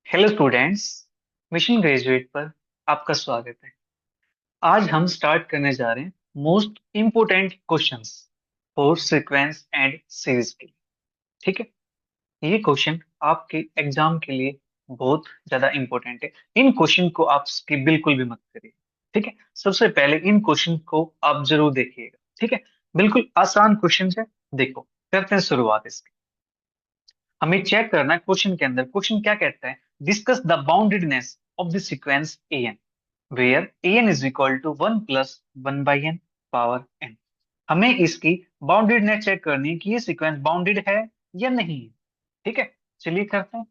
Hello students. Mission graduate पर आपका स्वागत है। आज हम स्टार्ट करने जा रहे हैं most important questions for sequence and series के लिए। ठीक है, ये क्वेश्चन आपके एग्जाम के लिए बहुत ज्यादा इंपॉर्टेंट है। इन क्वेश्चन को आप स्किप बिल्कुल भी मत करिए। ठीक है, सबसे पहले इन क्वेश्चन को आप जरूर देखिएगा। ठीक है, बिल्कुल आसान क्वेश्चन है। देखो, करते हैं शुरुआत इसकी। हमें चेक करना है क्वेश्चन के अंदर क्वेश्चन क्या कहता है। Discuss the boundedness of the sequence A N where A N is equal to one plus one by N power N. हमें इसकी बाउंडेडनेस चेक करनी है कि ये सीक्वेंस बाउंडेड है या नहीं है। ठीक है, चलिए करते हैं।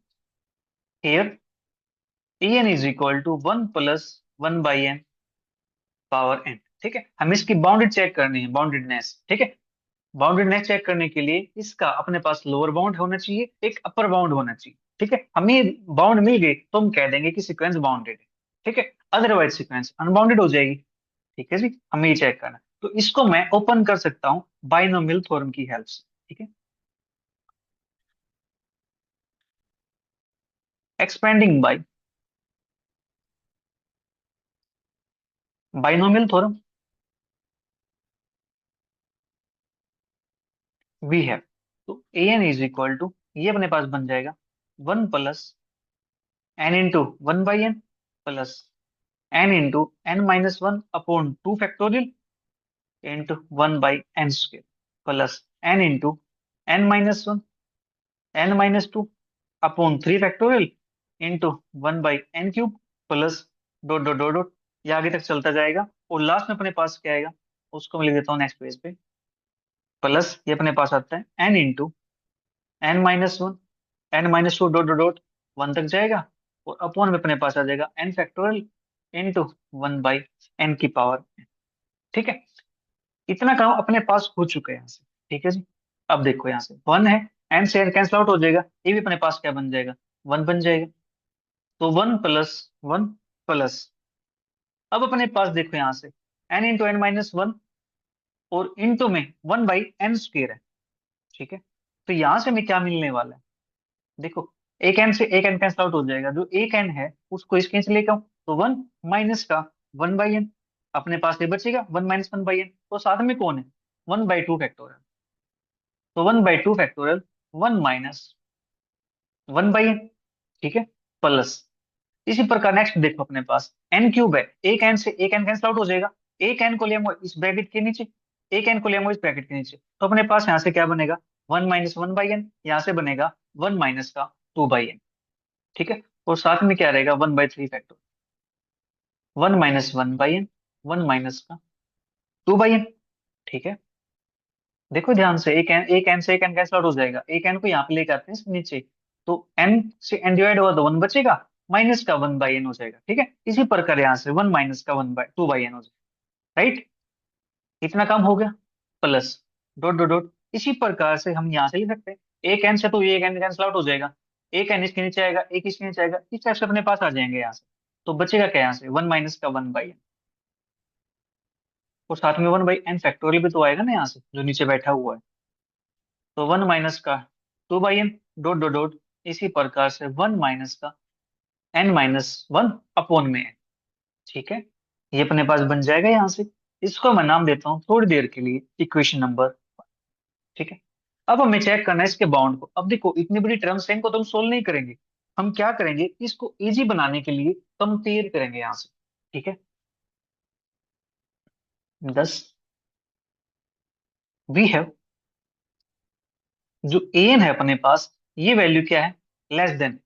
Here A N is equal to one plus one by N power N. ठीक है, हमें इसकी बाउंडेड चेक करनी है, बाउंडेडनेस। ठीक है, बाउंडेडनेस चेक करने के लिए इसका अपने पास लोअर बाउंड होना चाहिए, एक अपर बाउंड होना चाहिए। ठीक है, हमें बाउंड मिल गई तो हम कह देंगे कि सीक्वेंस बाउंडेड है। ठीक है, अदरवाइज सीक्वेंस अनबाउंडेड हो जाएगी। ठीक है जी, हमें ये चेक करना है। तो इसको मैं ओपन कर सकता हूँ बाइनोमियल थ्योरम की हेल्प से। ठीक है, expanding by binomial theorem we have. तो A N is equal to, ये अपने पास बन जाएगा one plus N into one by N plus N into N minus one upon two factorial into one by N square plus N into N minus one N minus two upon three factorial into one by N cube plus dot dot dot dot. ये आगे तक चलता जाएगा और last में अपने पास क्या आएगा, उसको मैं लिख देता हूँ नेक्स्ट पेज पे। प्लस ये अपने पास आता है N into N minus one N minus two dot dot dot, one तक जाएगा और अपॉन में अपने पास आ जाएगा N factorial into one by N की पावर। ठीक है, इतना काम अपने पास हो चुका है यहाँ से। ठीक है जी, अब देखो यहाँ से वन है, एन से एन कैंसिल आउट हो जाएगा, ये भी अपने पास क्या बन जाएगा, वन बन जाएगा। तो वन प्लस वन प्लस, अब अपने पास देखो यहाँ से N into N minus one और इंटू में वन बाई एन स्क्र है। ठीक है, तो यहाँ से हमें क्या मिलने वाला है, देखो एक एन से एक एन कैंसिल आउट हो जाएगा, जो एक एन है उसको इसके से लेकर आऊं तो वन माइनस का वन बाई एन, अपने पास ये बचेगा one minus one by N, तो साथ में कौन है, वन बाई टू फैक्टोरियल। तो one by two factorial one minus one by N. ठीक है, प्लस इसी प्रकार नेक्स्ट देखो अपने पास एन क्यूब है, एक एन से एक एन कैंसिल आउट हो जाएगा, एक एन को ले आऊंगा इस ब्रैकेट के नीचे, एक एन को ले आऊंगा इस ब्रैकेट के नीचे, तो अपने पास यहाँ से क्या बनेगा, one minus one by N, यहाँ से बनेगा वन माइनस का टू बाई एन। ठीक है, और साथ में क्या रहेगा, one by three factor, one minus one by N, one minus का टू बाई एन। ठीक है, देखो ध्यान से एक एन से एक एन कैंसिल आउट हो जाएगा, एक एन को यहाँ पे लेके आते हैं इसके नीचे, तो एन से एन डिवाइड हुआ तो वन बचेगा, माइनस का वन बाई एन हो जाएगा। ठीक है, इसी प्रकार यहाँ से वन माइनस का one by two by N हो जाएगा। राइट, इतना काम हो गया। प्लस डॉट डॉट डॉट, इसी प्रकार से हम यहाँ से लिख सकते हैं, एक एन से तो ये एक एन कैंसिल आउट हो जाएगा, एक एन इसके नीचे आएगा, एक इसके नीचे आएगा, इस टाइप से अपने पास आ जाएंगे यहाँ से। तो बचेगा क्या यहाँ से, वन माइनस का वन बाई एन, और साथ में वन बाई एन फैक्टोरियल भी तो आएगा ना यहाँ से जो नीचे बैठा हुआ है। तो वन माइनस का two by N dot dot dot, इसी प्रकार से वन माइनस का एन माइनस वन अपॉन में एन। ठीक है, ये अपने पास बन जाएगा यहाँ से। इसको मैं नाम देता हूँ थोड़ी देर के लिए इक्वेशन नंबर। ठीक है, अब हमें चेक करना है इसके बाउंड को। अब देखो इतनी बड़ी टर्म्स हैं, इनको तो हम सोल्व नहीं करेंगे, हम क्या करेंगे, इसको इजी बनाने के लिए कंपेयर करेंगे यहाँ से। ठीक है, दस वी हैव, जो ए एन है अपने पास, ये वैल्यू क्या है, लेस देन।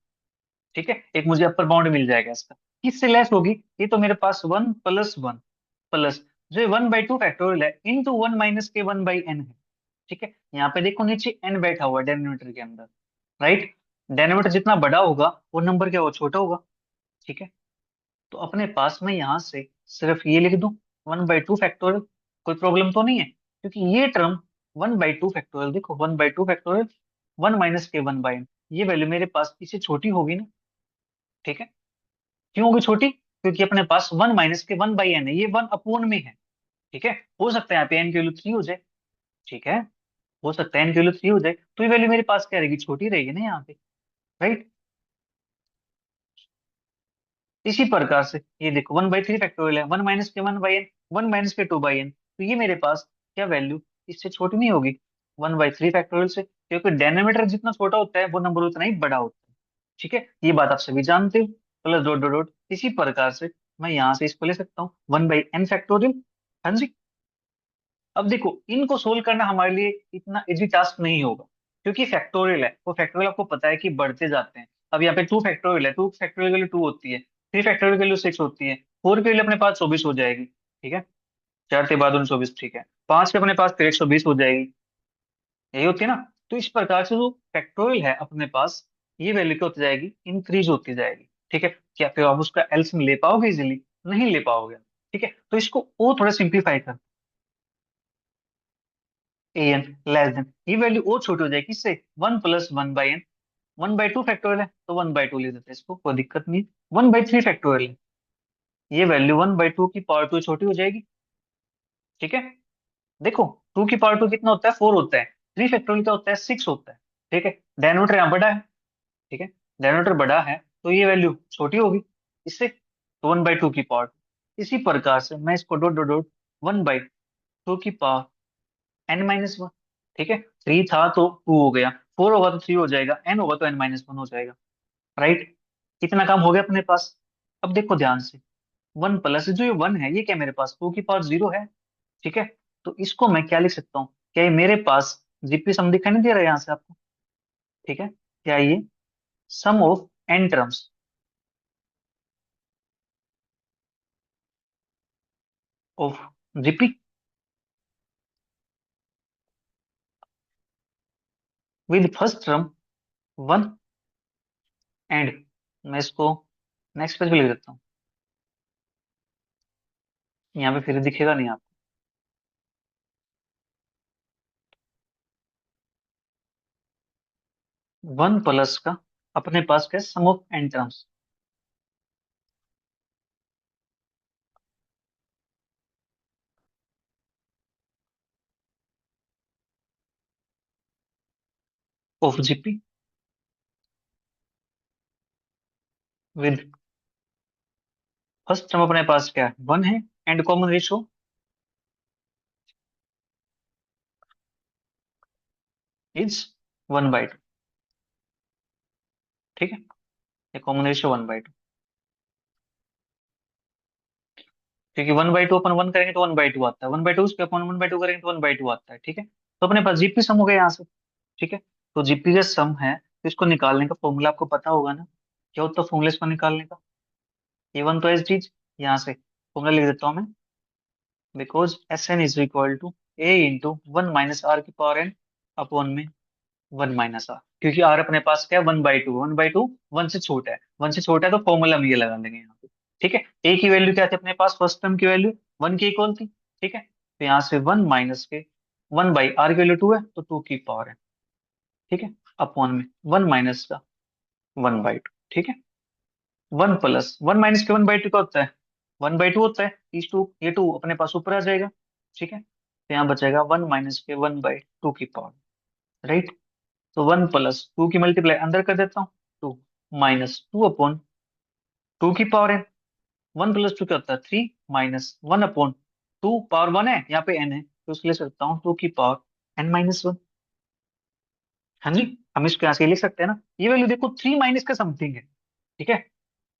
ठीक है, एक मुझे अपर बाउंड मिल जाएगा इसका, किससे लेस होगी, ये तो मेरे पास वन प्लस वन प्लस जो वन बाई टू फैक्टोरियल है इंटू वन माइनस के वन बाई एन है। ठीक है, यहाँ पे देखो नीचे एन बैठा हुआ है डेनोमिनेटर के अंदर। राइट, डेनोमिनेटर जितना बड़ा होगा वो नंबर क्या होगा, छोटा होगा। ठीक है, तो अपने पास में यहाँ से सिर्फ ये लिख दूं वन बाई टू फैक्टोरियल, कोई प्रॉब्लम तो नहीं है, क्योंकि ये term one by two factorial, देखो one by two factorial one minus के वन बाई एन, ये वैल्यू मेरे पास इससे छोटी होगी ना। ठीक है, क्यों होगी छोटी, क्योंकि अपने पास वन माइनस के वन बाई एन है, ये वन अपोन में है। ठीक है, हो सकता है यहाँ पे एन की वैल्यू थ्री हो जाए। ठीक है, हो सकता है एन की वैल्यू थ्री हो जाए, तो ये वैल्यू मेरे पास क्या रहेगी, छोटी रहेगी ना यहाँ पे। राइट, इसी प्रकार से ये देखो 1/3 फैक्टोरियल है, 1 - के 1/n, 1 - के 2/n, तो ये मेरे पास क्या वैल्यू इससे छोटी नहीं होगी 1/3 फैक्टोरियल से, क्योंकि डेनोमीटर जितना छोटा होता है वो नंबर उतना ही बड़ा होता है। ठीक है, ये बात आप सभी जानते हो। प्लस डॉट डॉट डॉट, इसी प्रकार से मैं यहाँ से इसको ले सकता हूँ 1/n फैक्टोरियल। हाँ जी। अब देखो इनको सोल्व करना हमारे लिए इतना इजी टास्क नहीं होगा, क्योंकि फैक्टोरियल है, वो फैक्टोरियल आपको पता है कि बढ़ते जाते हैं। अब यहाँ पे 2 फैक्टोरियल है, 2 फैक्टोरियल के लिए 2 होती है, 3 फैक्टोरियल के लिए 6 होती है, 4 के लिए अपने पास 24 हो जाएगी। ठीक है, 4 से 22 24, ठीक है, 5 के अपने पास फिर 120 हो जाएगी, यही होती है ना। तो इस प्रकार से जो फैक्टोरियल है अपने पास, ये वैल्यू क्या होती जाएगी, इंक्रीज होती जाएगी। ठीक है, क्या फिर आप उसका एल्सियम ले पाओगे इजिली, नहीं ले पाओगे। ठीक है, तो इसको और थोड़ा सिंप्लीफाई कर, an लेस देन, ये वैल्यू और छोटी हो जाएगी किससे, 1 + 1/n। 1/2 फैक्टोरियल है तो 1/2 ले देते हैं, इसको कोई दिक्कत नहीं। 1/3 फैक्टोरियल है, ये वैल्यू 1/2 की पावर टू छोटी हो जाएगी। ठीक है, देखो 2 की पावर 2 कितना होता है, 4 होता है, 3 फैक्टोरियल का होता है, 6 होता है। ठीक है, डेनोमीटर यहाँ बड़ा है। ठीक है, डेनोमीटर बड़ा है तो ये वैल्यू छोटी होगी इससे, तो 1/2 की पावर। इसी प्रकार से मैं इसको डॉट डॉट डॉट 1/2 की पावर n - 1। ठीक है, 3 था तो 2 हो गया, 4 होगा तो 3 हो जाएगा, n होगा तो n - 1 हो जाएगा। राइट, इतना काम हो गया अपने पास। अब देखो ध्यान से, 1 प्लस जो ये 1 है, ये क्या मेरे पास 2 की पावर 0 है। ठीक है, तो इसको मैं क्या लिख सकता हूँ, क्या ये मेरे पास जीपी सम दिखाई नहीं दे रहा है यहाँ से आपको। ठीक है, क्या ये sum of n terms of GP with first term 1, and मैं इसको नेक्स्ट पेज पे लिख देता हूँ, यहाँ पे फिर दिखेगा नहीं आपको। 1 प्लस का अपने पास क्या sum of n terms of GP with first term अपने पास क्या है 1 है, एंड कॉमन रेशियो इज 1/2। ठीक है, ये कॉमन रेशियो 1/2, क्योंकि 1/2 अपन 1 करेंगे तो 1/2 आता है, 1/2 उस पे अपन 1/2 करेंगे तो 1/2 आता है। ठीक है, तो अपने पास जीपी सम हो गया यहाँ से। ठीक है, तो जीपी का सम है, तो इसको निकालने का फॉर्मूला आपको पता होगा ना, क्या होता है फॉर्मूला इसको निकालने का, A1 तो एस डीज, यहाँ से फॉर्मूला लिख देता हूँ मैं, because Sn is equal to A × 1 - r की पावर n अपॉन में 1 - r, क्योंकि r अपने पास क्या है 1/2, 1/2 1 से छोटा है, 1 से छोटा है तो फॉर्मूला में ये लगा लेंगे यहाँ पे। ठीक है, a की वैल्यू क्या थी अपने पास, फर्स्ट टर्म की वैल्यू 1 के इक्वल थी। ठीक है, तो यहाँ से 1 - 1/r की वैल्यू 2 है तो 2 की पावर है। ठीक है, अपॉन में 1 - का 1/2। ठीक है, 1 + 1 - के 1/2 का होता है 1/2 होता है, इस टू ये 2 अपने पास ऊपर आ जाएगा। ठीक है, तो यहाँ बचेगा 1 - के 1/2 की पावर। राइट, तो 1 + 2 की मल्टीप्लाई अंदर कर देता हूँ, 2 -2/2 की पावर है। 1 + 2 क्या होता है 3, -1/2, पावर 1 है यहाँ पे n है तो इसलिए लिख सकता हूँ 2 की पावर n - 1। हाँ जी, हम इसको यहाँ से लिख सकते हैं ना, ये वैल्यू देखो 3 माइनस का समथिंग है। ठीक है,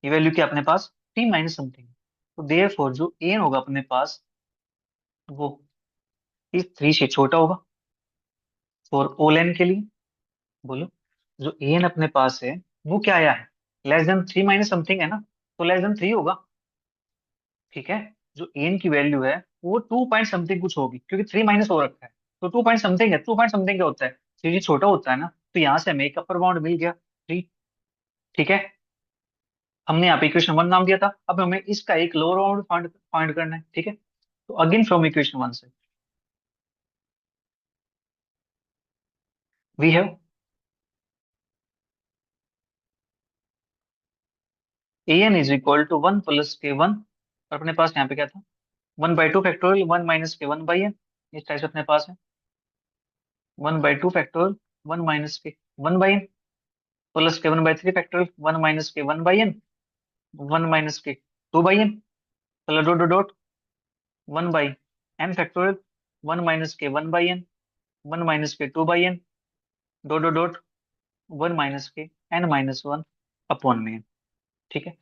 ये वैल्यू क्या अपने पास 3 माइनस समथिंग है, तो देयरफॉर जो एन होगा अपने पास वो इस 3 से छोटा होगा फॉर ऑल एन के लिए। बोलो, जो एन अपने पास है वो क्या आया है, लेस देन 3 माइनस समथिंग है ना, तो लेस देन 3 होगा। ठीक है, जो एन की वैल्यू है वो 2 पॉइंट समथिंग कुछ होगी, क्योंकि 3 माइनस हो रखा है, तो 2 पॉइंट समथिंग है, 2 पॉइंट समथिंग क्या होता है, 3 छोटा होता है ना, तो यहाँ से हमें एक अपर बाउंड मिल गया 3। ठीक है, हमने यहाँ पे इक्वेशन 1 नाम दिया था, अब हमें इसका एक लोअर बाउंड फाइंड फाइंड करना है। ठीक है, तो अगेन फ्रॉम इक्वेशन 1 से we have an is equal to 1 + के 1, और अपने पास यहाँ पे क्या था 1/2 फैक्टोरियल 1 - के 1/n, इस टाइप से अपने पास है 1/2 फैक्टोरियल 1 - के 1/n, प्लस के 1/3 फैक्टोरियल 1 - के 1/n, वन माइनस के टू बाई एन, चलो dot dot dot, one by n factorial, one minus के one by N, one minus के two by N, dot dot dot, one minus के n minus one upon में N. ठीक है,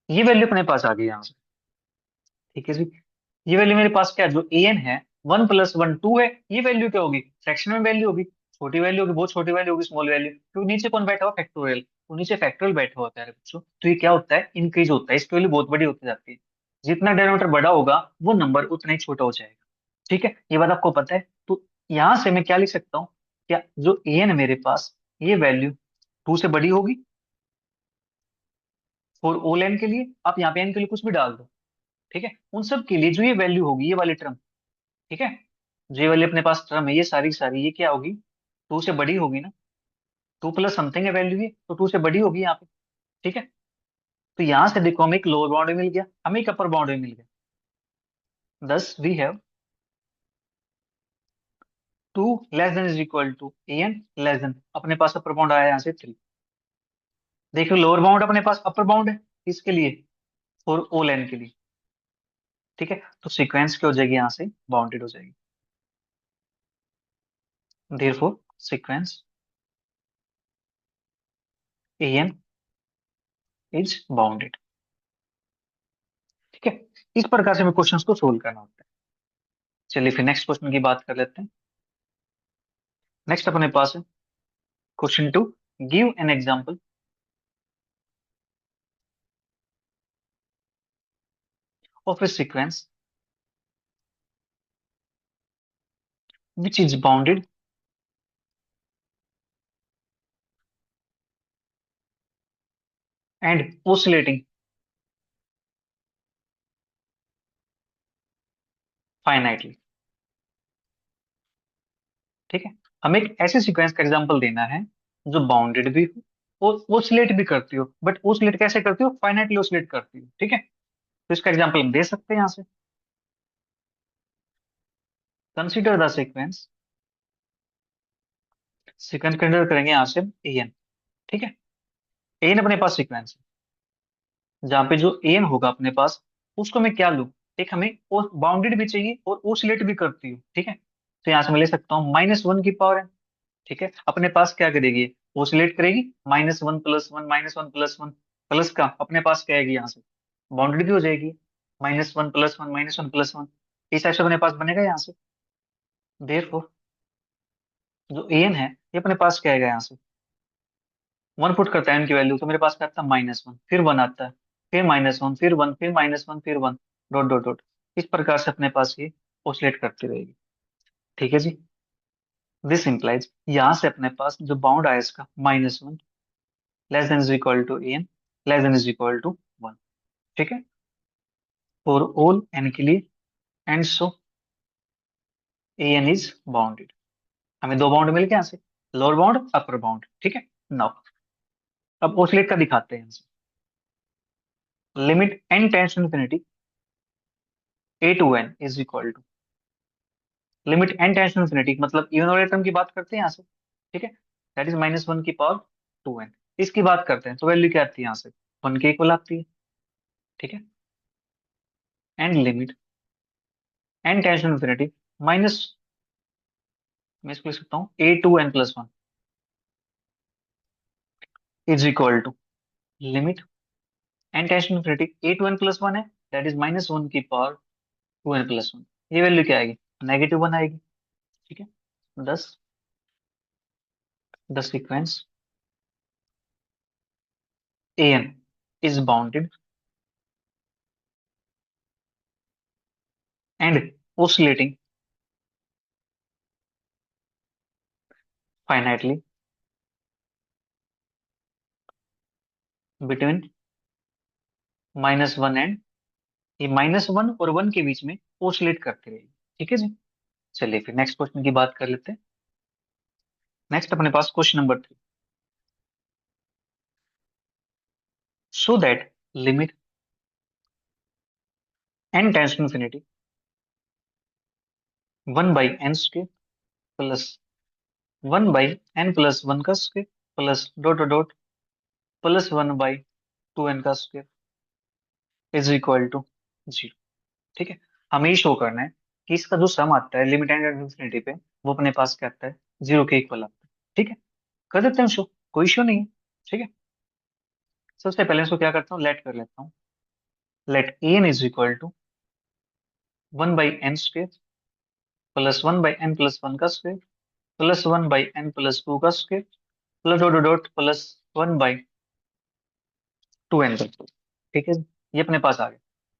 ये value अपने पास आ गई यहाँ से। ठीक है जी, ये वैल्यू मेरे पास क्या है, जो ए एन है, वन प्लस वन टू है, ये वैल्यू क्या होगी, फ्रैक्शन में वैल्यू होगी, छोटी वैल्यू होगी, बहुत छोटी वैल्यू होगी, स्मॉल वैल्यू, क्योंकि नीचे कौन बैठा हुआ, फैक्टोरियल, तो नीचे फैक्टोरियल बैठा होता है बच्चों, तो ये क्या होता है, इंक्रीज होता है, इसकी वैल्यू बहुत बड़ी होती जाती है, जितना डिनोमिनेटर बड़ा होगा वो नंबर उतना ही छोटा हो जाएगा। ठीक है, ये बात आपको पता है, तो यहां से मैं क्या लिख सकता हूँ, क्या जो ए एन है मेरे पास, ये वैल्यू टू से बड़ी होगी, फॉर ऑल एन के लिए, आप यहाँ पे एन के लिए कुछ भी डाल दो। ठीक है, उन सब के लिए जो ये वैल्यू होगी, ये वाली टर्म, ठीक है, जो ये वाली अपने पास टर्म है, ये सारी की सारी ये क्या होगी, टू से बड़ी होगी ना, टू प्लस समथिंग है वैल्यू, ये तो टू से बड़ी होगी यहाँ पे। ठीक है, तो यहां से देखो हमें एक लोअर बाउंड मिल गया, हमें एक अपर बाउंड मिल गया, thus we have two less than is equal to A N less than, अपने पास अपर बाउंड आया यहाँ से थ्री। देखो लोअर बाउंड अपने पास अपर बाउंड है, इसके लिए, फॉर ऑल एन के लिए। ठीक है, तो सीक्वेंस क्या हो जाएगी, यहाँ से बाउंडेड हो जाएगी, therefore sequence A N is bounded. ठीक है, इस प्रकार से हमें क्वेश्चंस को सोल्व करना होता है। चलिए फिर नेक्स्ट क्वेश्चन की बात कर लेते हैं। नेक्स्ट अपने पास है question two, give an example of a sequence which is bounded and oscillating finitely। ठीक है, हमें एक ऐसे सीक्वेंस का एग्जांपल देना है जो बाउंडेड भी हो और ओसिलेट भी करती हो, बट ओसिलेट कैसे करती हो, फाइनाइटली ओसिलेट करती हो। ठीक है, तो इसका एग्जांपल हम दे सकते हैं यहाँ से, consider the sequence, sequence consider करेंगे यहाँ से ए एन। ठीक है, ए एन अपने पास सीक्वेंस है, जहाँ पे जो ए एन होगा अपने पास, उसको मैं क्या लूँ, एक हमें बाउंडेड भी चाहिए और ओसिलेट भी करती हो। ठीक है, तो यहाँ से मैं ले सकता हूँ माइनस वन की पावर है। ठीक है, अपने पास क्या करेगी, ओसिलेट करेगी, minus one plus one, minus one plus one, plus का अपने पास क्या आएगी यहाँ से, बाउंडेड भी हो जाएगी, minus one plus one, minus one plus one, इस टाइप से अपने पास बनेगा यहाँ से। देयरफॉर जो ए एन है, ये अपने पास क्या आएगा यहाँ से, वन पुट करता है एन की वैल्यू, तो मेरे पास क्या आता है, माइनस वन, फिर वन आता है, फिर माइनस वन, फिर वन, फिर माइनस वन, फिर वन, डॉट डॉट डॉट, इस प्रकार से अपने पास ये ओसिलेट करती रहेगी। ठीक है जी, दिस इंप्लाइज, यहाँ से अपने पास जो बाउंड आया इसका minus one, less than is equal to A N, less than is equal to one. ठीक है, फॉर ऑल एन के लिए, and so A N is bounded, हमें दो बाउंड मिल गए यहाँ से, लोअर बाउंड अपर बाउंड। ठीक है, नाउ अब ओसिलेट का दिखाते हैं यहाँ से, limit N tends to infinity A two N is equal to, limit N tends to infinity मतलब इवन वाले टर्म की बात करते हैं यहाँ से। ठीक है, दैट इज माइनस वन की पावर टू एन, इसकी बात करते हैं तो वैल्यू क्या आती है यहाँ से, वन के इक्वल आती है। ठीक है, and limit N tends to infinity minus, मैं इसको लिख सकता हूँ a two n plus one is equal to, limit N tends to infinity A two n plus one है, दैट इज माइनस वन की power two n plus one, ये value क्या आएगी, नेगेटिव वन आएगी। ठीक है, thus the sequence A N is bounded and oscillating finitely between minus one and, ये minus one और वन के बीच में ओसिलेट करती रहेगी। ठीक है जी, चलिए फिर नेक्स्ट क्वेश्चन की बात कर लेते हैं। नेक्स्ट अपने पास question number three, so that limit N tends to infinity one by N square plus one by N plus one का square plus dot dot plus one by two n का square is equal to 0। ठीक है, हमें show करना है कि इसका जो सम आता है लिमिट एंड इन्फिनिटी पे, वो अपने पास क्या आता है, 0 के इक्वल आता है। ठीक है, कर देते हैं शो, कोई इशू नहीं है। ठीक है, सबसे पहले इसको क्या करता हूँ, लेट कर लेता हूँ। Let N is equal to 1/n² plus 1/n+1 का स्क्वायर प्लस 1/n+2 का square plus dot dot dot plus 1/2n का स्क्वायर। ठीक है, ये अपने पास आ गया।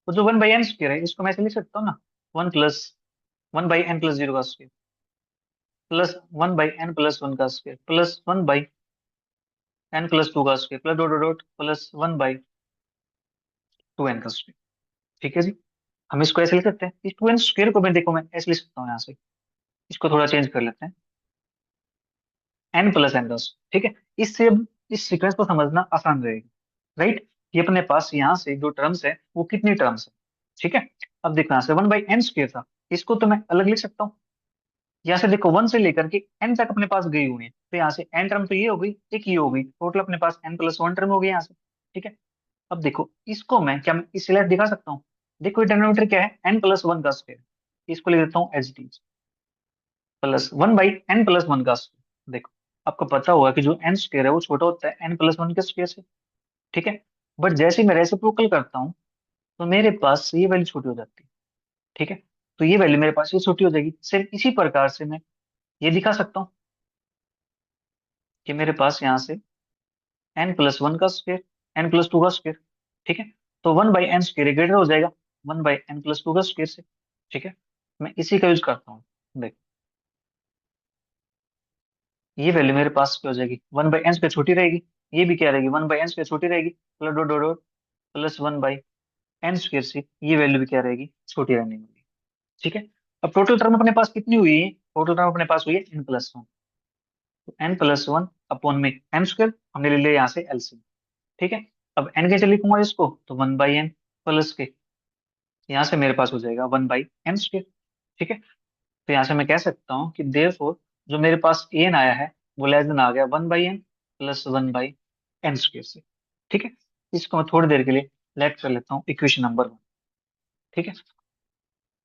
तो जो 1/n² है इसको मैं ऐसे लिख सकता हूँ ना, 1 + 1/n+0 का स्क्वायर प्लस 1/n+1 का स्क्वायर प्लस 1/n+2 का square plus dot dot dot plus 1/2n का स्क्वायर। ठीक है जी, हम इसको ऐसे लिख सकते हैं। इस 2n² को मैं, देखो मैं ऐसे लिख सकता हूँ यहाँ से, इसको थोड़ा चेंज कर लेते हैं, n+n का स्क्वायर। ठीक है, इससे अब इस सीक्वेंस को समझना आसान रहेगा, राइट। ये अपने पास यहाँ से जो टर्म्स है वो कितनी टर्म्स है। ठीक है, अब देखो यहाँ से 1/n² था, इसको तो मैं अलग लिख सकता हूँ। यहाँ से देखो 1 से लेकर के n तक अपने पास गई हुई है, तो यहाँ से n टर्म तो ये हो गई, एक ये हो गई, टोटल अपने पास n+1 टर्म हो गई यहाँ से। ठीक है, अब देखो इसको मैं क्या, मैं इस लेट दिखा सकता हूँ। देखो ये डिनोमिनेटर क्या है, n+1 का स्क्वायर, इसको लिख देता हूँ as it is, plus 1/n+1 का स्क्वायर। देखो आपको पता होगा कि जो n² है वो छोटा होता है n+1 के स्क्वायर से। ठीक है, बट जैसे ही मैं रेसिप्रोकल करता हूँ तो मेरे पास ये वैल्यू छोटी हो जाती है। ठीक है, तो ये वैल्यू मेरे पास ये छोटी हो जाएगी। सेम इसी प्रकार से मैं ये दिखा सकता हूँ कि मेरे पास यहाँ से n+1 का स्क्वायर n+2 का स्क्वायर। ठीक है, तो 1/n² ग्रेटर हो जाएगा 1/n+2 का स्क्वायर से। ठीक है, मैं इसी का यूज करता हूँ। देख, ये वैल्यू मेरे पास क्या हो जाएगी, 1/n² छोटी रहेगी, ये भी क्या रहेगी, 1/n² छोटी रहेगी, plus dot dot dot plus 1/n² से ये वैल्यू भी क्या रहेगी, छोटी रहने वाली। ठीक है, अब टोटल टर्म अपने पास कितनी हुई है, टोटल टर्म अपने पास हुई है n+1। तो n+1 अपॉन में n² हमने ले लिया यहाँ से एलसीएम। ठीक है, अब n कैसे लिखूंगा इसको, तो 1/n प्लस के, यहाँ से मेरे पास हो जाएगा 1/n²। ठीक है, तो यहाँ से मैं कह सकता हूँ कि देयरफॉर जो मेरे पास एन आया है वो लेस देन आ गया 1/n प्लस 1/n² से। ठीक है, इसको मैं थोड़ी देर के लिए लेट कर लेता हूँ इक्वेशन नंबर 1। ठीक है,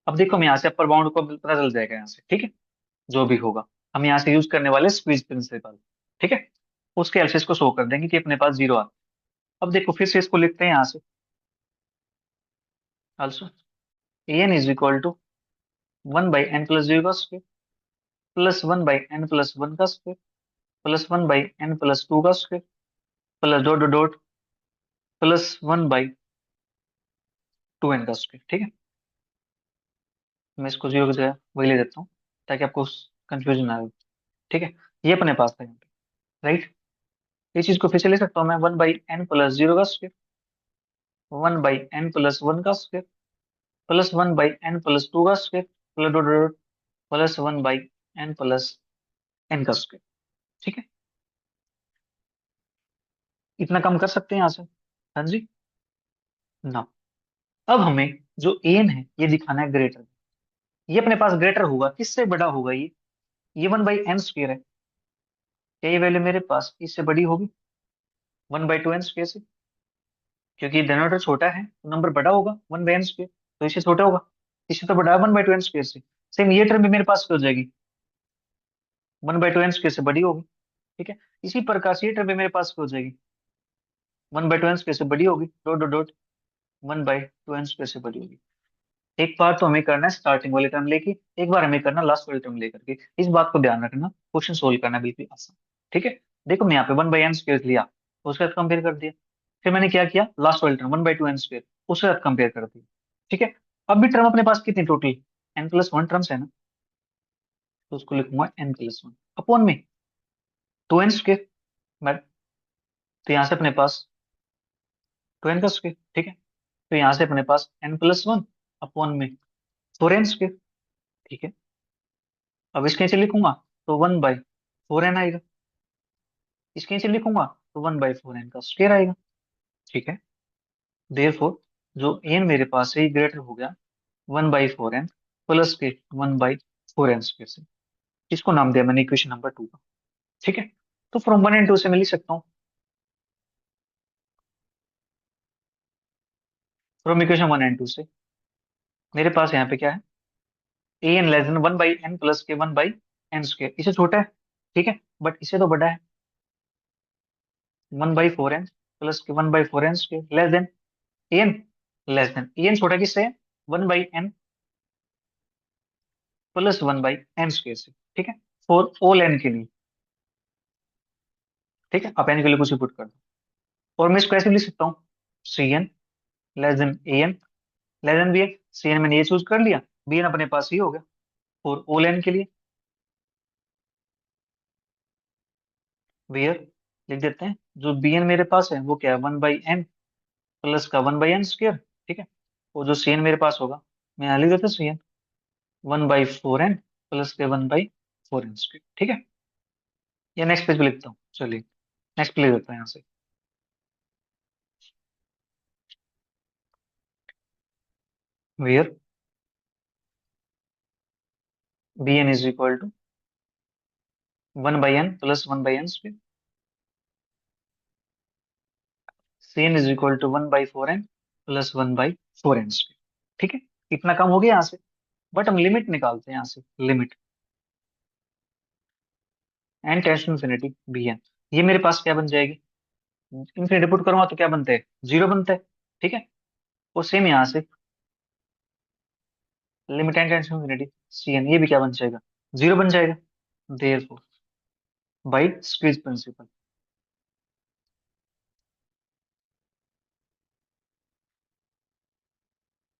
अब देखो मैं यहाँ से अपर बाउंड को पता चल जाएगा यहाँ से। ठीक है, जो भी होगा हम यहाँ से यूज करने वाले स्क्वीज प्रिंसिपल। ठीक है, उसके हेल्प से इसको शो कर देंगे कि अपने पास 0 आता है। अब देखो फिर से इसको लिखते हैं यहाँ से, also an is equal to 1/n+0 का स्क्वायर प्लस 1/n+1 का स्क्वायर प्लस 1/n+2 का square plus dot dot dot plus 1/2n का स्क्वायर। ठीक है, मैं इसको 0 की जगह वही ले देता हूँ ताकि आपको कंफ्यूजन ना हो। ठीक है, ये अपने पास था यहाँ पे, राइट। इस चीज को फिर से ले सकता हूँ मैं, 1/n+0 का स्क्वायर 1/n+1 का स्क्वायर प्लस 1/n+2 का square plus dot dot plus 1/n+n का स्क्वायर। ठीक है, इतना कम कर सकते हैं यहाँ से। हाँ जी, ना, अब हमें जो एन है ये दिखाना है ग्रेटर। ये अपने पास ग्रेटर होगा, किससे बड़ा होगा ये 1/n² है, क्या ये वैल्यू मेरे पास इससे बड़ी होगी 1/2n² से, क्योंकि डिनोमिनेटर छोटा है तो नंबर बड़ा होगा 1/n², तो इससे छोटा होगा, इससे तो बड़ा है 1/2n² से। सेम ये टर्म भी मेरे पास क्या हो जाएगी, 1/2n² से बड़ी होगी। ठीक है, इसी प्रकार से ये टर्म भी मेरे पास क्या हो जाएगी, 1/2n² से बड़ी होगी, डॉट डॉट डॉट 1/2n² से बड़ी होगी। एक बार तो हमें करना है स्टार्टिंग वाले टर्म लेके, एक बार हमें करना लास्ट वाले टर्म लेकर के, इस बात को ध्यान रखना, क्वेश्चन सोल्व करना बिल्कुल आसान। ठीक है, देखो मैं यहाँ पे 1/n² लिया, उसके साथ कंपेयर कर दिया, फिर मैंने क्या किया, लास्ट वाले टर्म 1/2n², उसके साथ कंपेयर कर दिया। ठीक है, अब भी टर्म अपने पास कितनी टोटल, n+1 टर्म्स है ना, तो उसको लिखूंगा n+1 अपॉन में 2n²। मैं, तो यहाँ से अपने पास 2n का स्क्वायर। ठीक है, तो यहाँ से अपने पास n+1 अपॉन में 4n²। ठीक है, अब इसके नीचे लिखूंगा तो 1/4n आएगा, इसके नीचे लिखूंगा तो 1/4n का स्क्वायर आएगा। ठीक है, देयरफॉर जो एन मेरे पास है ग्रेटर हो गया 1/4n प्लस के 1/4n² से। इसको नाम दिया मैंने इक्वेशन नंबर 2 का। ठीक है, तो फ्रॉम 1 एंड 2 से मैं लिख सकता हूँ फ्रॉम इक्वेशन 1 एंड 2 से मेरे पास यहाँ पे क्या है, A N less then 1/n+k 1/n², इससे छोटा है, ठीक है, बट इससे तो बड़ा है। 1/4n+k 1/4n² less than N, less than N छोटा किससे है, 1/n+1/n² से, ठीक है, फॉर ऑल एन के लिए, ठीक है, आप एन के लिए कुछ भी पुट कर दो। और मैं इसको ऐसे भी लिख सकता हूँ, c n less than a N less than b n. C n मैंने ये चूज कर लिया, बी एन अपने पास ही हो गया फॉर ऑल एन के लिए। वेयर लिख देते हैं, जो बी एन मेरे पास है वो क्या है, 1/n प्लस का 1/n², ठीक है। और जो सी एन मेरे पास होगा, मैं यहाँ लिख देता हूँ सी एन 1/4n प्लस के 1/4n², ठीक है। या नेक्स्ट पेज पे लिखता हूँ, चलिए नेक्स्ट पे लिख देता हूँ यहाँ से, where B N is equal to 1/n+1/n², C N is equal to 1/4n+1/4n², ठीक है। इतना कम हो गया यहाँ से, बट हम लिमिट निकालते हैं यहाँ से, limit N tends to infinity B N, ये मेरे पास क्या बन जाएगी, इन्फिनिटी पुट करूंगा तो क्या बनता है, जीरो बनता है, ठीक है। और सेम यहाँ से limit N tends to infinity C N, ये भी क्या बन जाएगा, जीरो बन जाएगा। Therefore by squeeze principle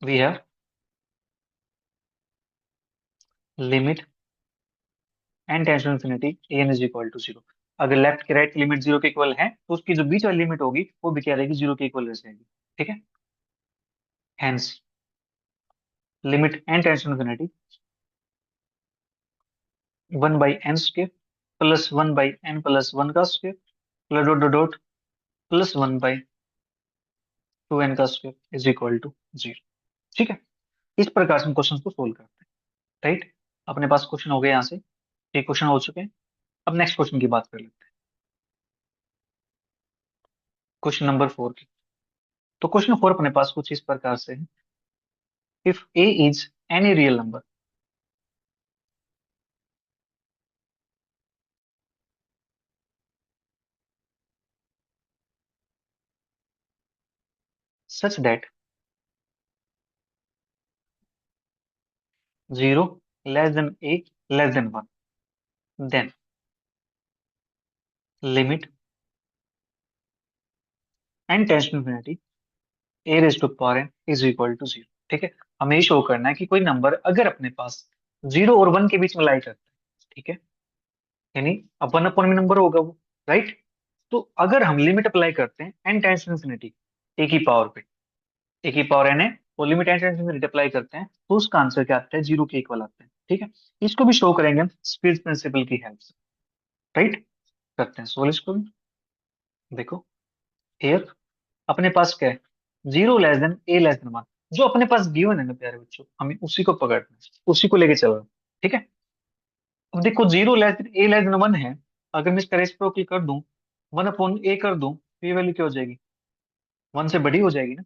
we have limit N tends to infinity N is equal to zero. अगर लेफ्ट के राइट लिमिट जीरो के इक्वल है तो उसकी जो बीच वाली लिमिट होगी वो भी क्या रहेगी, जीरो के इक्वल रह जाएगी, ठीक है। Hence limit N tends to infinity 1/n² +1/n+1² plus dot dot dot +1/2n² is equal to zero, ठीक है। इस प्रकार से हम क्वेश्चन को सोल्व करते हैं, राइट। अपने पास क्वेश्चन हो गए यहाँ से, एक क्वेश्चन हो चुके हैं। अब नेक्स्ट क्वेश्चन की बात कर लेते हैं, क्वेश्चन नंबर 4 की। तो क्वेश्चन 4 अपने पास कुछ इस प्रकार से है, if A is any real number such that 0 less than a less than 1, then limit n tends to infinity a raised to power n is equal to 0, ठीक है। हमें शो करना है कि कोई नंबर अगर अपने पास 0 और 1 के बीच में लाई करता है, ठीक है, यानी अब 1/n में नंबर होगा वो, राइट। तो अगर हम लिमिट अप्लाई करते हैं n tends to infinity A की पावर पे, ए की पावर n है, वो limit n tends to infinity apply करते हैं तो उसका आंसर क्या आता है, जीरो के इक्वल आता है, ठीक है। इसको भी शो करेंगे हम स्क्विज प्रिंसिपल की हेल्प से, राइट। करते हैं सोल्व इसको भी। देखो हियर अपने पास क्या है, 0 less than a less than 1, जो अपने पास गिवन है ना प्यारे बच्चों, हमें उसी को पकड़ना है, उसी को लेके चल रहा है, ठीक है। अब देखो 0 less than a less than 1 है, अगर मैं इसका रेसिप्रोकल कर दूं, 1/a कर दूं तो ये वैल्यू क्या हो जाएगी, 1 से बड़ी हो जाएगी ना,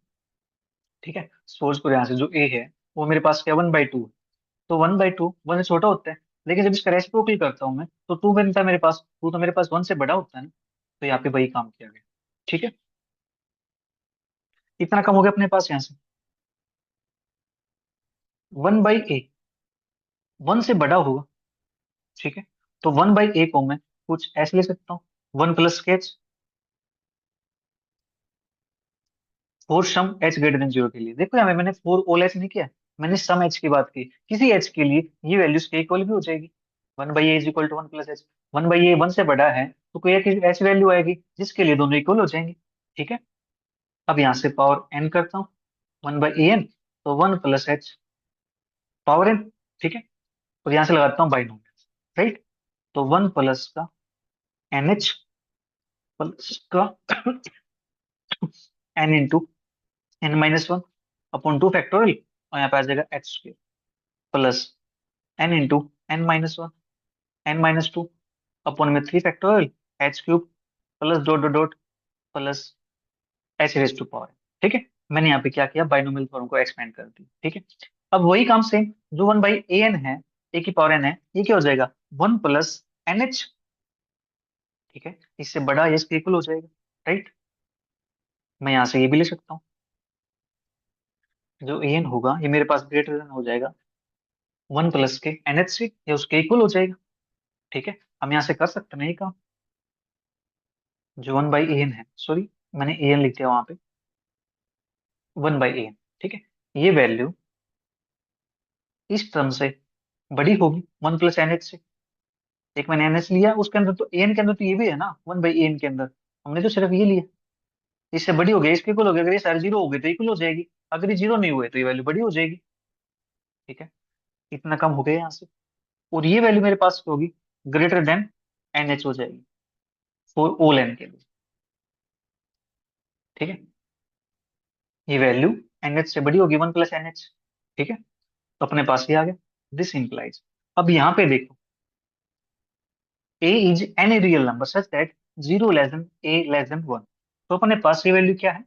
ठीक है। सपोज करो यहाँ से जो a है वो मेरे पास क्या 1/2 है, तो 1/2 1 से छोटा होता है, लेकिन जब इसका रेसिप्रोकल करता हूँ मैं तो 2 बनता है मेरे पास, 2 तो मेरे पास 1 से बड़ा होता है ना, तो यहाँ पे वही काम किया गया, ठीक है। इतना कम हो गया अपने पास यहाँ से, 1/a 1 से बड़ा होगा, ठीक है। तो 1/a को मैं कुछ ऐसे ले सकता हूँ, 1 + h फोर सम h ग्रेटर देन जीरो के लिए। देखो यहाँ मैंने फोर ऑल h नहीं किया, मैंने सम h की बात की, किसी h के लिए ये वैल्यूज के इक्वल भी हो जाएगी, 1/a is equal to 1 + h, 1/a 1 से बड़ा है तो कोई एक h वैल्यू आएगी जिसके लिए दोनों इक्वल हो जाएंगे, ठीक है। अब यहाँ से पावर n करता हूँ, 1/an तो 1 + h पावर n, ठीक है। और यहाँ से लगाता हूँ बाइनोमियल, राइट। तो 1 प्लस का nh प्लस का n × n-1/2 और यहाँ पे आ जाएगा h² plus n × n-1 n-2/3 h³ plus dot dot dot plus h raise to power, ठीक है। मैंने यहाँ पे क्या किया, बाइनोमियल फॉर्म को एक्सपेंड कर दी, ठीक है। अब वही काम सेम, जो 1/an है, ए की पावर एन है, ये क्या हो जाएगा, 1 + NH, ठीक है। इससे बड़ा ये इसके इक्वल हो जाएगा, राइट। मैं यहाँ से ये भी ले सकता हूँ, जो an होगा ये मेरे पास ग्रेटर देन हो जाएगा 1 + NH से, या उसके इक्वल हो जाएगा, ठीक है। हम यहाँ से कर सकते हैं ना ये काम, जो 1/an है, सॉरी मैंने an लिख दिया वहां पे, 1/an, ठीक है। ये वैल्यू इस टर्म से बड़ी होगी 1 + NH से। एक मैंने NH लिया, उसके अंदर तो an के अंदर तो ये भी है ना, 1/an के अंदर हमने तो सिर्फ ये लिया। इससे बड़ी हो गई, इसके इक्वल हो गया, अगर ये सारे जीरो हो गए तो इक्वल हो जाएगी, अगर ये जीरो नहीं हुए तो ये वैल्यू बड़ी हो जाएगी, ठीक है। इतना कम हो गया यहाँ से, और ये वैल्यू मेरे पास होगी ग्रेटर देन NH हो जाएगी, फॉर ऑल n के लिए, ठीक है। ये वैल्यू NH से बड़ी होगी 1 + NH, ठीक है। तो अपने पास ये आ गया, दिस इंप्लाइज। अब यहाँ पे देखो, a is any real number such that 0 a <1। तो अपने पास ये वैल्यू क्या है,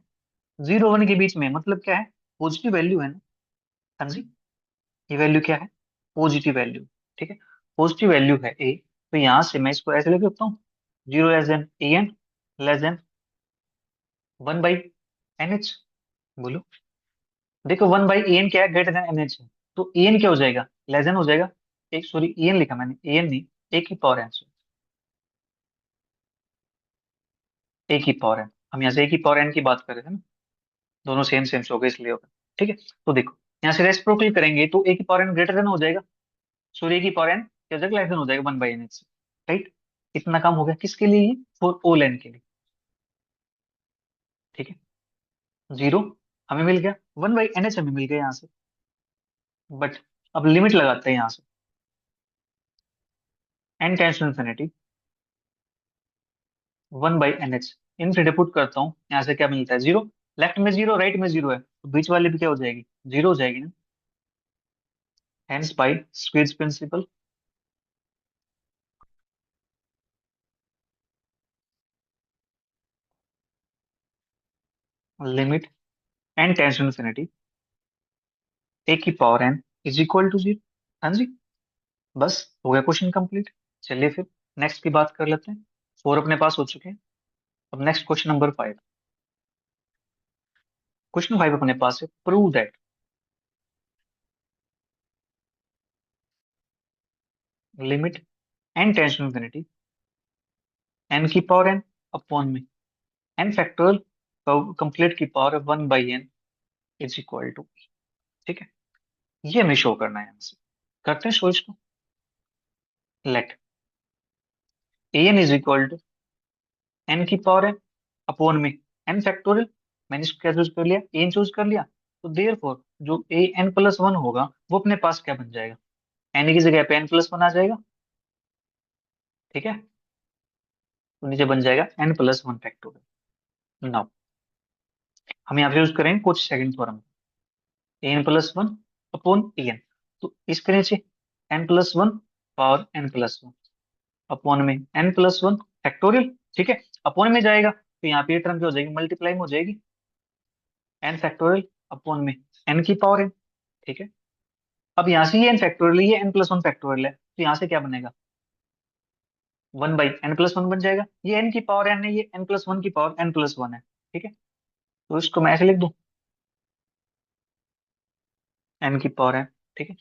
0 1 के बीच में, मतलब क्या है, पॉजिटिव वैल्यू है ना। हाँ जी, ये वैल्यू क्या है, पॉजिटिव वैल्यू, ठीक है। पॉजिटिव वैल्यू है a, तो यहाँ से मैं इसको ऐसे लिख सकता हूँ, 0 an <1/NH। बोलो, देखो 1/an क्या है, ग्रेटर देन NH है, तो an क्या हो जाएगा, लेस देन हो जाएगा, एक सॉरी an लिखा मैंने, an नहीं, a की पावर n, a की पावर n, हम यहाँ से a की पावर n की बात कर रहे थे ना, दोनों सेम सेम हो गए इसलिए होगा, ठीक है। तो देखो यहाँ से रेसिप्रोकल करेंगे तो a की पावर n ग्रेटर देन हो जाएगा, सॉरी a की पावर n क्या हो जाएगा, लेस देन हो जाएगा 1/NH से, राइट। इतना काम हो गया किसके लिए, ये फॉर ऑल n के लिए, ठीक है। जीरो हमें मिल गया, 1/NH हमें मिल गया यहाँ से, बट अब लिमिट लगाते हैं यहाँ से, n tends to infinity 1/NH, infinity put करता हूँ, यहाँ से क्या मिलता है, जीरो। लेफ्ट में जीरो, राइट में जीरो है, तो बीच वाले भी क्या हो जाएगी, जीरो हो जाएगी ना। Hence by squeeze principle, limit n tends to infinity a की power n is equal to zero. हाँ जी, बस हो गया क्वेश्चन कंप्लीट। चलिए फिर नेक्स्ट की बात कर लेते हैं, फोर अपने पास हो चुके हैं। अब नेक्स्ट क्वेश्चन नंबर 5। क्वेश्चन 5 अपने पास है, prove that limit n tends to infinity n की पावर n अपॉन में n फैक्टोरियल कंप्लीट की power 1/n is equal to, ठीक है। ये हमें शो करना है यहाँ से, करते हैं शो इसको। Let an is equal to n की पावर n अपॉन में n फैक्टोरियल, मैंने इसको क्या चूज कर लिया, an चूज कर लिया, तो देयरफॉर जो a n+1 होगा वो अपने पास क्या बन जाएगा, n की जगह पे n+1 आ जाएगा, ठीक है। तो नीचे बन जाएगा n+1 फैक्टोरियल। नाउ हम यहाँ पे यूज करेंगे कुछ second theorem, n+1 upon an, तो इसके नीचे n+1 पावर n+1 अपॉन में n+1 फैक्टोरियल, ठीक है। अपॉन में जाएगा तो यहाँ पे ये टर्म क्या हो जाएगी, मल्टीप्लाई में हो जाएगी, n फैक्टोरियल अपॉन में n की पावर n, ठीक है। अब यहाँ से ये n फैक्टोरियल, ये n+1 फैक्टोरियल है, तो यहाँ से क्या बनेगा, 1/n+1 बन जाएगा, ये n की पावर n है, ये n+1 की पावर n+1 है, ठीक है। तो इसको मैं ऐसे लिख दूं, n की पावर n, ठीक है।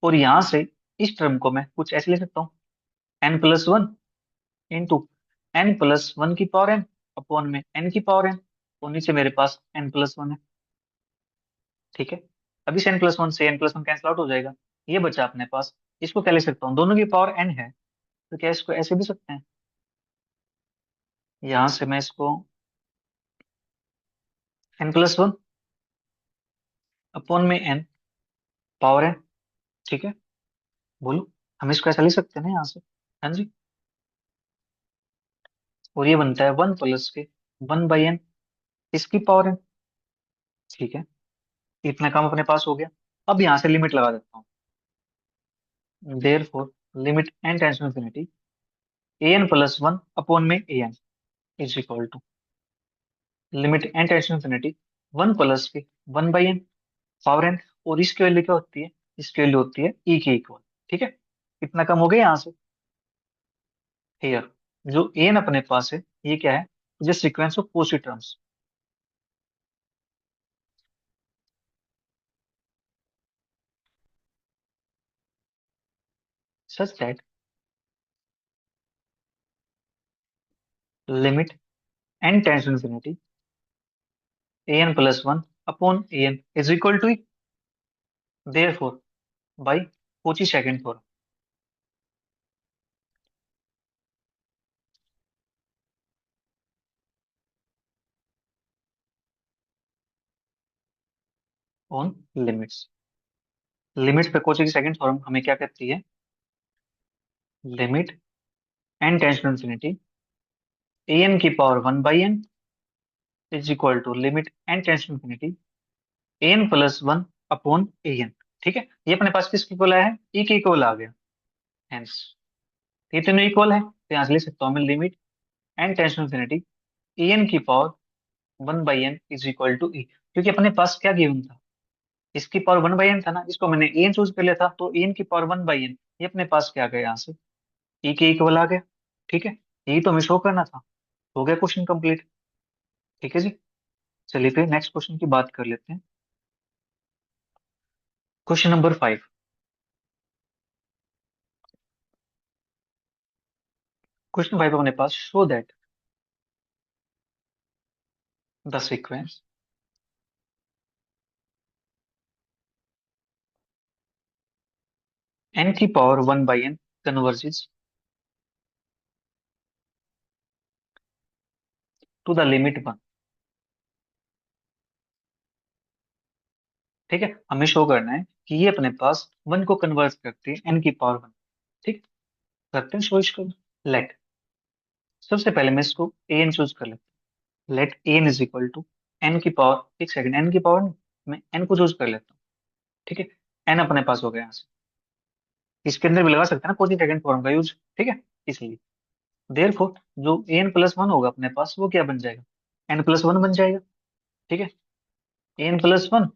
और यहाँ से इस टर्म को मैं कुछ ऐसे लिख सकता हूँ, n+1 इंटू n+1 की पावर n अपॉन में n की पावर n, और नीचे मेरे पास n+1 है, ठीक है। अब इस n+1 से n+1 कैंसिल आउट हो जाएगा, ये बचा अपने पास। इसको क्या लिख सकता हूँ, दोनों की पावर n है, तो क्या इसको ऐसे भी सकते हैं, यहाँ से मैं इसको n+1 अपॉन में n पावर n, ठीक है। बोलो, हम इसको ऐसा लिख सकते हैं ना यहाँ से, हाँ जी। और ये बनता है 1 के 1/n इसकी पावर n, ठीक है। इतना काम अपने पास हो गया। अब यहाँ से लिमिट लगा देता हूँ, therefore limit n tends to infinity an+1 upon में an is equal to limit n tends to infinity one plus के one by N power n. और इसकी वैल्यू क्या होती है? इसकी वैल्यू होती है ई के इक्वल। ठीक है, इतना कम हो गया यहाँ से। हियर जो एन अपने पास है ये क्या है? Just sequence of positive terms such that limit N tends to infinity a n plus one upon a N is equal to therefore by Cauchy second theorem on limits. Limits पे Cauchy की second theorem हमें क्या कहती है? Limit N tends to infinity a n की power one by n is equal to limit N tends to infinity a n plus one upon a N. ठीक है, ये अपने पास किसके इक्वल आया है? ई के इक्वल आ गया। हेंस ये तीनों इक्वल है तो यहाँ से लिख सकता हूँ मैं limit N tends to infinity a n की power one by n is equal to e. क्योंकि अपने पास क्या गिवन था? इसकी पावर वन बाई एन था ना, इसको मैंने ए एन चूज कर लिया था तो ए एन की पावर वन बाई एन ये अपने पास क्या आ गया यहाँ से? ई के इक्वल आ गया। ठीक है, यही तो हमें शो करना था। हो गया क्वेश्चन कंप्लीट। ठीक है जी, चलिए फिर नेक्स्ट क्वेश्चन की बात कर लेते हैं। Question number 5। क्वेश्चन 5 अपने पास show that the sequence n की power one by n converges to the limit one. ठीक है, हमें शो करना है कि ये अपने पास वन को कन्वर्ट करते हैं n की पावर वन। ठीक, करते हैं शो इसको। लेट सबसे पहले मैं इसको ए एन चूज कर लेता हूँ। Let a N is equal to n की पावर, एक सेकंड, एन की पावर नहीं, मैं एन को चूज कर लेता हूँ। ठीक है, एन अपने पास हो गया यहाँ से। इसके अंदर भी लगा सकते हैं ना कोई सेकंड फॉर्म का यूज। ठीक है, इसलिए देयरफॉर जो एन प्लस वन होगा अपने पास वो क्या बन जाएगा? एन प्लस वन बन जाएगा। ठीक है, n plus one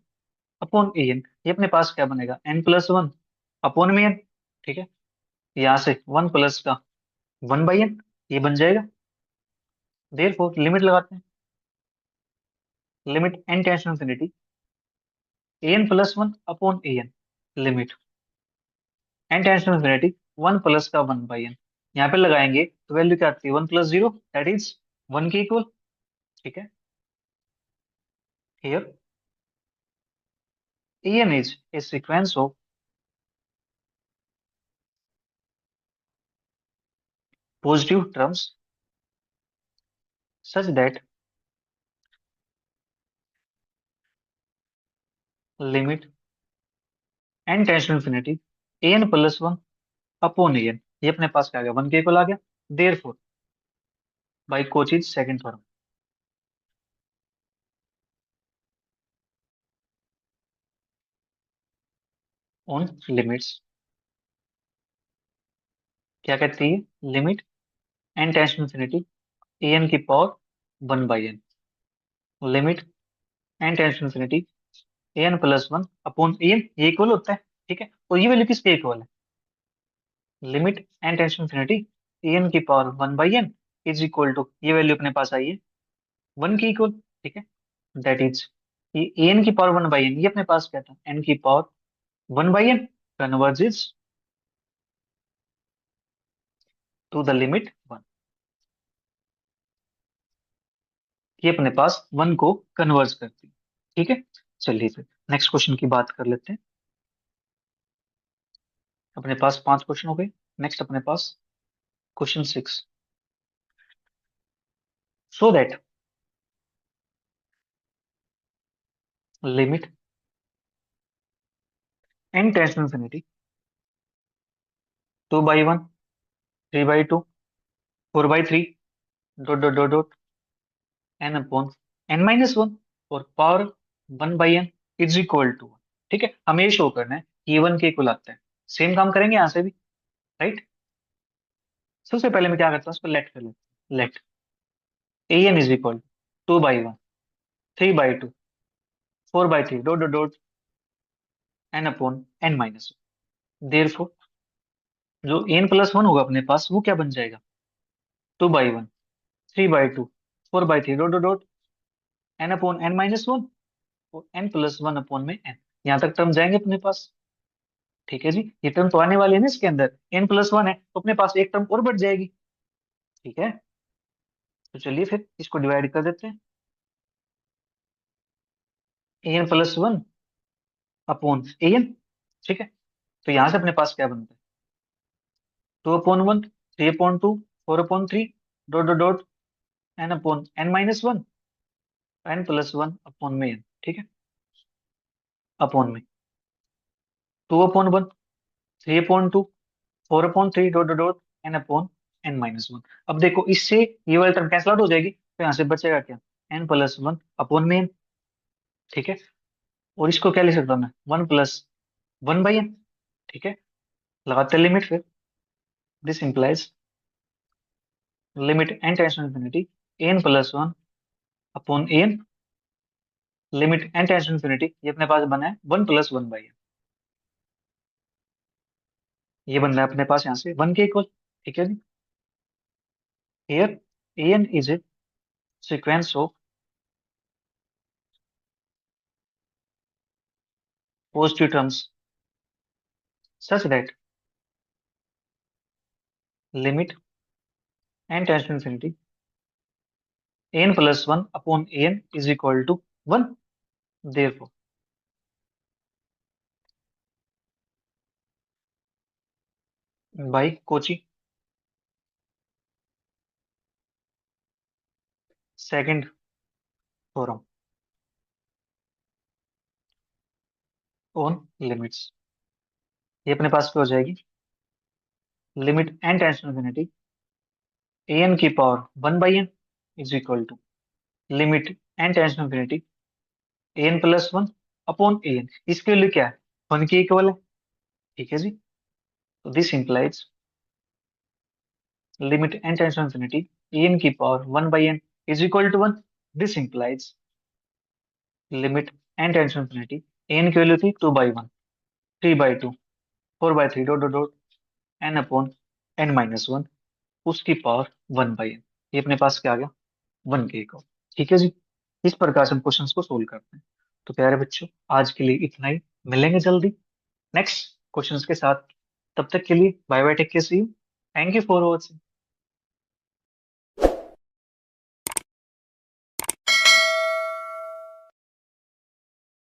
upon a n ये अपने पास क्या बनेगा? एन प्लस वन अपॉन में एन। ठीक है, यहाँ से वन प्लस का वन बाई एन ये बन जाएगा। देयरफॉर लिमिट लगाते हैं। Limit N tends to infinity a n plus one upon a n limit N tends to infinity one plus का वन बाई एन। यहाँ पे लगाएंगे तो वैल्यू क्या आती है? One plus zero that is one के इक्वल। ठीक है, here A N is a sequence of positive terms such that limit n tends to infinity an plus one upon an ये अपने पास क्या आ गया? वन के इक्वल आ गया। Therefore by Cauchy's second theorem on limits क्या कहती है? Limit n tends to infinity an की power one by n limit n tends to infinity an plus one upon an ये इक्वल होता है। ठीक है, और ये वैल्यू किसके इक्वल है? Limit n tends to infinity an की power one by n is equal to ये वैल्यू अपने पास आई है वन की इक्वल। ठीक है, दैट इज ये एन की पावर वन बाई एन ये अपने पास क्या था? एन की power one by n converges to the limit one. ये अपने पास वन को कन्वर्ज करती है। ठीक है, चलिए फिर नेक्स्ट क्वेश्चन की बात कर लेते हैं। अपने पास पांच क्वेश्चन हो गए। नेक्स्ट अपने पास question 6। So that limit n tends to infinity two by one three by two four by three dot dot dot dot n upon n minus one और power one by n is equal to. ठीक है, हमें ये show करना है कि one के equal आता है। सेम काम करेंगे यहाँ से भी। राइट, सबसे पहले मैं क्या करता हूँ, उसको लेट कर लेता हूँ। Let a N is equal to by one three by two 4/3 dot dot dot n/n-1। Therefore जो n+1 होगा अपने पास वो क्या बन जाएगा? 2/1, 3/2, 4/3 डॉट डॉट डॉट n/n-1 और n+1/n। यहाँ तक टर्म जाएंगे अपने पास। ठीक है जी, ये टर्म तो आने वाले हैं ना इसके अंदर, n+1 है तो अपने पास एक टर्म और बढ़ जाएगी। ठीक है, तो चलिए फिर इसको डिवाइड कर देते हैं। n+1/an। ठीक है, तो यहाँ से अपने पास क्या बनता है? 2/1, 3/2, 4/3 dot dot dot n/n-1, n+1/n। ठीक है, अपॉन में 2/1, 3/2, 4/3 डॉट डॉट डॉट n/n-1। अब देखो इससे ये वाली टर्म कैंसिल आउट हो जाएगी, तो यहाँ से बचेगा क्या? n+1/n। ठीक है, और इसको क्या लिख सकता हूँ मैं? 1+1/n। ठीक है, लगाते लिमिट फिर। This implies limit n tends to infinity n+1/n, limit n tends to infinity, ये अपने पास बना है 1+1/n। ये बन रहा है अपने पास यहाँ से 1 के इक्वल। ठीक है जी, here an is a sequence of positive terms such that लिमिट n tends to infinity n+1/n is equal to 1। Therefore by Cauchy second theorem on limits, ये अपने पास क्या हो जाएगी? Limit n tends to infinity an की power 1/n is equal to limit n tends to infinity n+1/an। इसके लिए क्या है? 1 के इक्वल है। ठीक है जी, तो this implies limit n tends to infinity an की power 1/n is equal to 1। This implies limit n tends to infinity an की वैल्यू थी 2/1, 3/2, 4/3 डॉट डॉट डॉट n/n-1, उसकी पावर 1/n। ये अपने पास क्या आ गया? 1 के इक्वल। ठीक है जी, इस प्रकार से हम क्वेश्चंस को सोल्व करते हैं। तो प्यारे बच्चों, आज के लिए इतना ही। मिलेंगे जल्दी नेक्स्ट क्वेश्चंस के साथ। तब तक के लिए bye bye, take care, see you, thank you for watching.